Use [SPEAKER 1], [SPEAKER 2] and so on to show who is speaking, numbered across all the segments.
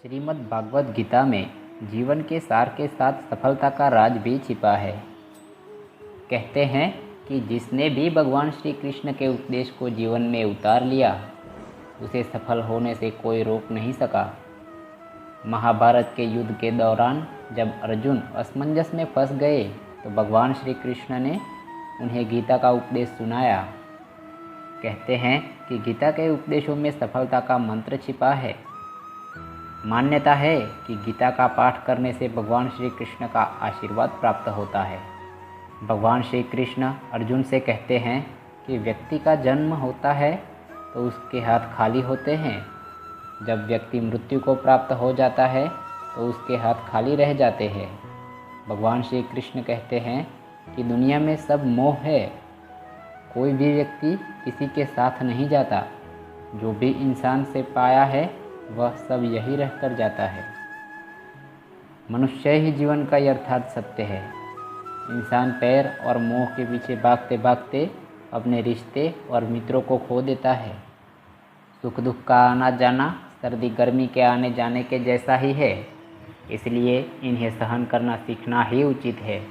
[SPEAKER 1] श्रीमद् भागवत गीता में जीवन के सार के साथ सफलता का राज भी छिपा है। कहते हैं कि जिसने भी भगवान श्री कृष्ण के उपदेश को जीवन में उतार लिया उसे सफल होने से कोई रोक नहीं सका। महाभारत के युद्ध के दौरान जब अर्जुन असमंजस में फंस गए तो भगवान श्री कृष्ण ने उन्हें गीता का उपदेश सुनाया। कहते हैं कि गीता के उपदेशों में सफलता का मंत्र छिपा है। मान्यता है कि गीता का पाठ करने से भगवान श्री कृष्ण का आशीर्वाद प्राप्त होता है। भगवान श्री कृष्ण अर्जुन से कहते हैं कि व्यक्ति का जन्म होता है तो उसके हाथ खाली होते हैं। जब व्यक्ति मृत्यु को प्राप्त हो जाता है तो उसके हाथ खाली रह जाते हैं। भगवान श्री कृष्ण कहते हैं कि दुनिया में सब मोह है। कोई भी व्यक्ति किसी के साथ नहीं जाता। जो भी इंसान से पाया है वह सब यही रहकर जाता है। मनुष्य ही जीवन का यथार्थ सत्य है। इंसान पैर और मोह के पीछे भागते भागते अपने रिश्ते और मित्रों को खो देता है। सुख दुख का आना जाना सर्दी गर्मी के आने जाने के जैसा ही है, इसलिए इन्हें सहन करना सीखना ही उचित है।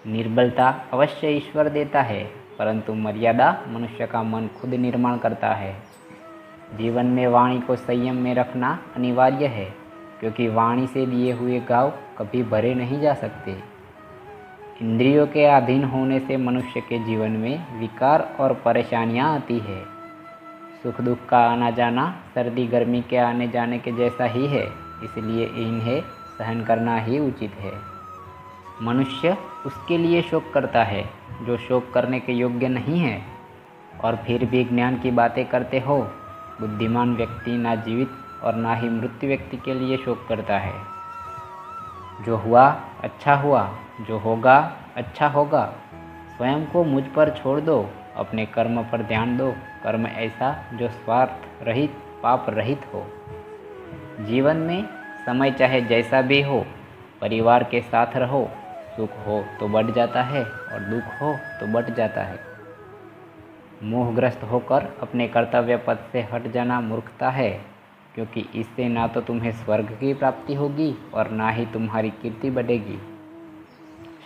[SPEAKER 1] निर्बलता अवश्य ईश्वर देता है, परंतु मर्यादा मनुष्य का मन खुद निर्माण करता है। जीवन में वाणी को संयम में रखना अनिवार्य है, क्योंकि वाणी से दिए हुए घाव कभी भरे नहीं जा सकते। इंद्रियों के अधीन होने से मनुष्य के जीवन में विकार और परेशानियां आती है। सुख दुख का आना जाना सर्दी गर्मी के आने जाने के जैसा ही है, इसलिए इन्हें सहन करना ही उचित है। मनुष्य उसके लिए शोक करता है जो शोक करने के योग्य नहीं है, और फिर भी ज्ञान की बातें करते हो। बुद्धिमान व्यक्ति ना जीवित और ना ही मृत्यु व्यक्ति के लिए शोक करता है। जो हुआ अच्छा हुआ, जो होगा अच्छा होगा। स्वयं को मुझ पर छोड़ दो, अपने कर्म पर ध्यान दो। कर्म ऐसा जो स्वार्थ रहित पाप रहित हो। जीवन में समय चाहे जैसा भी हो, परिवार के साथ रहो। सुख हो तो बढ़ जाता है और दुख हो तो बढ़ जाता है। मोहग्रस्त होकर अपने कर्तव्य पथ से हट जाना मूर्खता है, क्योंकि इससे ना तो तुम्हें स्वर्ग की प्राप्ति होगी और ना ही तुम्हारी कीर्ति बढ़ेगी।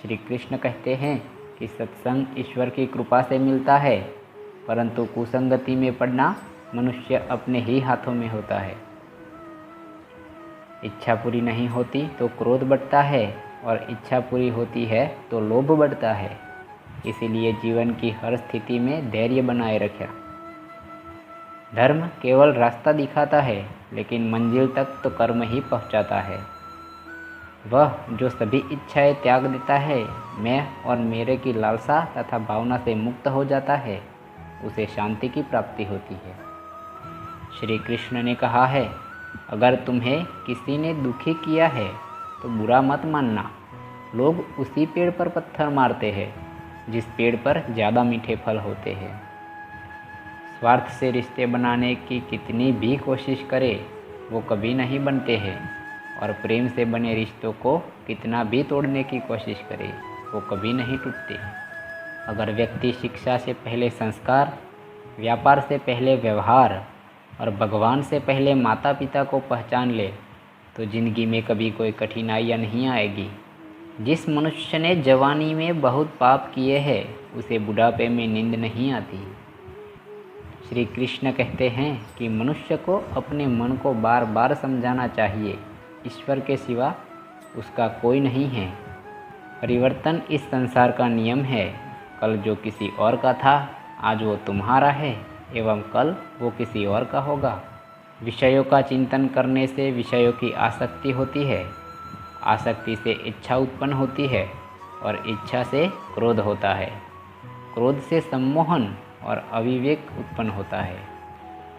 [SPEAKER 1] श्री कृष्ण कहते हैं कि सत्संग ईश्वर की कृपा से मिलता है, परंतु कुसंगति में पड़ना मनुष्य अपने ही हाथों में होता है। इच्छा पूरी नहीं होती तो क्रोध बढ़ता है, और इच्छा पूरी होती है तो लोभ बढ़ता है। इसीलिए जीवन की हर स्थिति में धैर्य बनाए रखें। धर्म केवल रास्ता दिखाता है, लेकिन मंजिल तक तो कर्म ही पहुंचाता है। वह जो सभी इच्छाएं त्याग देता है, मैं और मेरे की लालसा तथा भावना से मुक्त हो जाता है, उसे शांति की प्राप्ति होती है। श्री कृष्ण ने कहा है, अगर तुम्हें किसी ने दुखी किया है तो बुरा मत मानना। लोग उसी पेड़ पर पत्थर मारते हैं जिस पेड़ पर ज़्यादा मीठे फल होते हैं। स्वार्थ से रिश्ते बनाने की कितनी भी कोशिश करे वो कभी नहीं बनते हैं, और प्रेम से बने रिश्तों को कितना भी तोड़ने की कोशिश करे वो कभी नहीं टूटते। अगर व्यक्ति शिक्षा से पहले संस्कार, व्यापार से पहले व्यवहार और भगवान से पहले माता पिता को पहचान ले तो जिंदगी में कभी कोई कठिनाइयाँ नहीं आएगी। जिस मनुष्य ने जवानी में बहुत पाप किए हैं उसे बुढ़ापे में नींद नहीं आती। श्री कृष्ण कहते हैं कि मनुष्य को अपने मन को बार बार समझाना चाहिए, ईश्वर के सिवा उसका कोई नहीं है। परिवर्तन इस संसार का नियम है। कल जो किसी और का था आज वो तुम्हारा है, एवं कल वो किसी और का होगा। विषयों का चिंतन करने से विषयों की आसक्ति होती है, आसक्ति से इच्छा उत्पन्न होती है, और इच्छा से क्रोध होता है। क्रोध से सम्मोहन और अविवेक उत्पन्न होता है।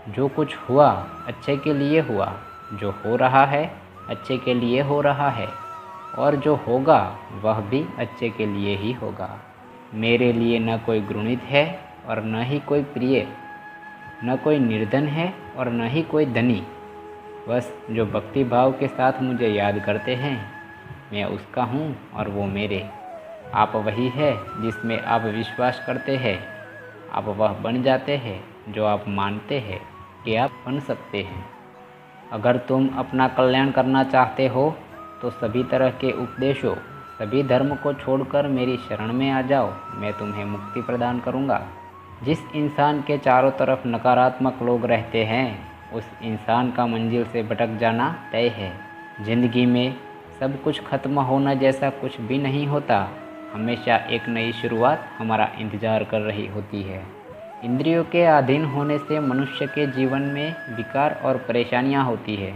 [SPEAKER 1] जो कुछ हुआ अच्छे के लिए हुआ, जो हो रहा है अच्छे के लिए हो रहा है, और जो होगा वह भी अच्छे के लिए ही होगा। मेरे लिए न कोई घृणित है और न ही कोई प्रिय, न कोई निर्धन है और न ही कोई धनी। बस जो भक्ति भाव के साथ मुझे याद करते हैं, मैं उसका हूँ और वो मेरे। आप वही है जिसमें आप विश्वास करते हैं। आप वह बन जाते हैं जो आप मानते हैं कि आप बन सकते हैं। अगर तुम अपना कल्याण करना चाहते हो तो सभी तरह के उपदेशों, सभी धर्म को छोड़कर मेरी शरण में आ जाओ, मैं तुम्हें मुक्ति प्रदान करूँगा। जिस इंसान के चारों तरफ नकारात्मक लोग रहते हैं, उस इंसान का मंजिल से भटक जाना तय है। ज़िंदगी में सब कुछ खत्म होना जैसा कुछ भी नहीं होता। हमेशा एक नई शुरुआत हमारा इंतज़ार कर रही होती है। इंद्रियों के अधीन होने से मनुष्य के जीवन में विकार और परेशानियां होती है।